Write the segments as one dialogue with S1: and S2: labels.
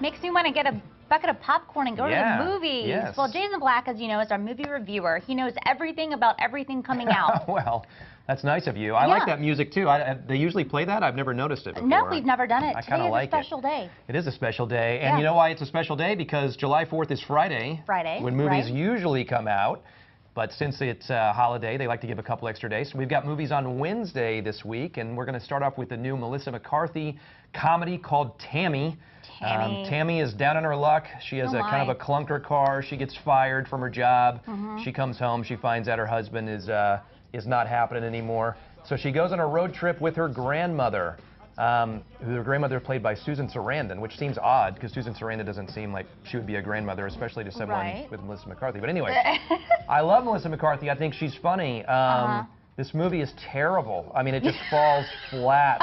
S1: Makes me want to get a bucket of popcorn and go to the movies.
S2: Yes.
S1: Well, Jason Black, as you know, is our movie reviewer. He knows everything about everything coming out.
S2: Well, that's nice of you. I like that music too. They usually play that? I've never noticed it before.
S1: No, we've never done it.
S2: I kind of like it.
S1: Today is a special day.
S2: It is a special day. And you know why it's a special day? Because July 4th is Friday. When movies usually come out. But since it's a holiday, they like to give a couple extra days. So we've got movies on Wednesday this week, and we're going to start off with the new Melissa McCarthy comedy called Tammy. Tammy is down on her luck. She has kind of a clunker car. She gets fired from her job. She comes home. She finds out her husband is not happening anymore. So she goes on a road trip with her grandmother. Her grandmother played by Susan Sarandon, which seems odd because Susan Sarandon doesn't seem like she would be a grandmother, especially to someone with Melissa McCarthy. But anyway, I love Melissa McCarthy. I think she's funny. This movie is terrible. I mean, it just falls flat.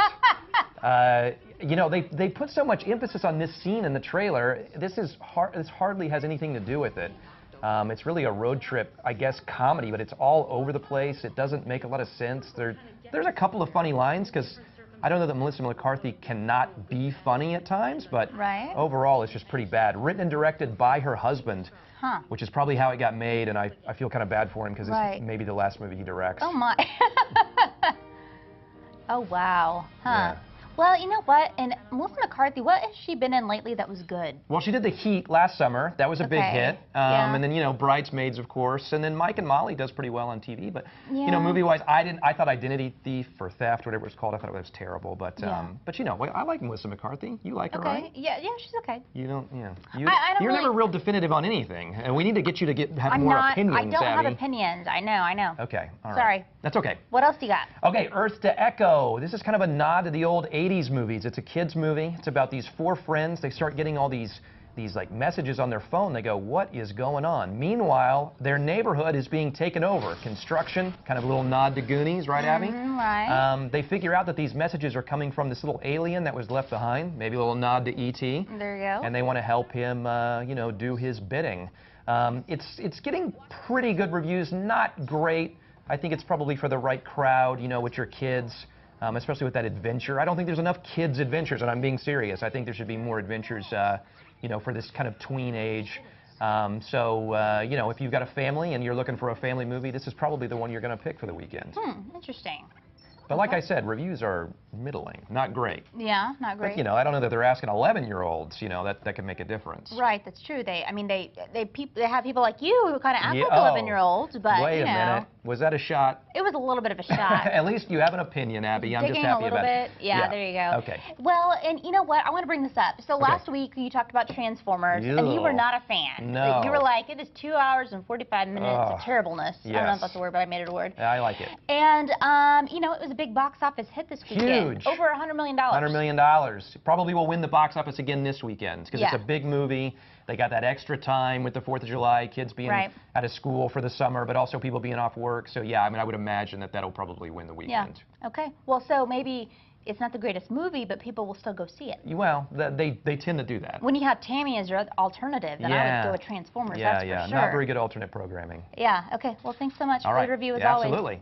S2: You know, they put so much emphasis on this scene in the trailer. This hardly has anything to do with it. It's really a road trip, I guess, comedy, but it's all over the place. It doesn't make a lot of sense. There's a couple of funny lines because I don't know that Melissa McCarthy cannot be funny at times, but overall it's just pretty bad. Written and directed by her husband, which is probably how it got made, and I feel kind of bad for him because it's maybe the last movie he directs.
S1: Oh my. Oh wow. Well, you know what? And Melissa McCarthy, what has she been in lately that was good?
S2: Well, she did The Heat last summer. That was a big hit. And then, you know, Bridesmaids, of course. And then Mike and Molly does pretty well on TV. But, you know, movie-wise, I thought Identity Thief or Theft, whatever it's called, I thought it was terrible. But, you know, I like Melissa McCarthy. You like her, right?
S1: Yeah, she's okay.
S2: You don't, you're never real definitive on anything. And we need to get you to have more opinions,
S1: I don't have opinions. I know.
S2: Okay, all right.
S1: Sorry.
S2: That's okay.
S1: What else do you got?
S2: Okay, Earth to Echo. This is kind of a nod to the old 80s movies. It's a kids movie. It's about these four friends. They start getting all these like messages on their phone. They go, what is going on? Meanwhile, their neighborhood is being taken over. Construction, kind of a little nod to Goonies, right, Abby?
S1: Right.
S2: They figure out that these messages are coming from this little alien that was left behind. Maybe a little nod to E.T.
S1: There you go.
S2: And they want to help him, you know, do his bidding. It's getting pretty good reviews. Not great. I think it's probably for the right crowd, you know, with your kids. Especially with that adventure. I don't think there's enough kids' adventures, and I'm being serious. I think there should be more adventures, you know, for this kind of tween age. You know, if you've got a family and you're looking for a family movie, this is probably the one you're going to pick for the weekend.
S1: Interesting.
S2: But like I said, reviews are middling, not great.
S1: Yeah, not great.
S2: But, you know, I don't know that they're asking 11-year-olds, you know, that can make a difference.
S1: Right, that's true. They have people like you who kind of act like 11-year-olds, but
S2: wait a minute. Was that a shot?
S1: It was a little bit of a shot.
S2: At least you have an opinion, Abby. I'm just happy about it.
S1: Yeah, there you go.
S2: Okay.
S1: Well, and you know what? I want to bring this up. So last week you talked about Transformers, and you were not a fan.
S2: No.
S1: You were like, it is 2 hours and 45 minutes of terribleness.
S2: Yes.
S1: I don't know if that's a word, but I made it a word.
S2: I like it.
S1: And, you know, it was a big box office hit this weekend.
S2: Huge.
S1: Over $100 million.
S2: $100 million. Probably will win the box office again this weekend because it's a big movie. They got that extra time with the 4th of July, kids being out of school for the summer, but also people being off work. So, yeah, I mean, I would imagine that that'll probably win the weekend.
S1: Yeah. Okay. Well, so maybe it's not the greatest movie, but people will still go see it.
S2: Well, they tend to do that.
S1: When you have Tammy as your alternative, then I would go with Transformers. That's for sure.
S2: Not very good alternate programming.
S1: Yeah. Okay. Well, thanks so much for the review as always.
S2: Absolutely.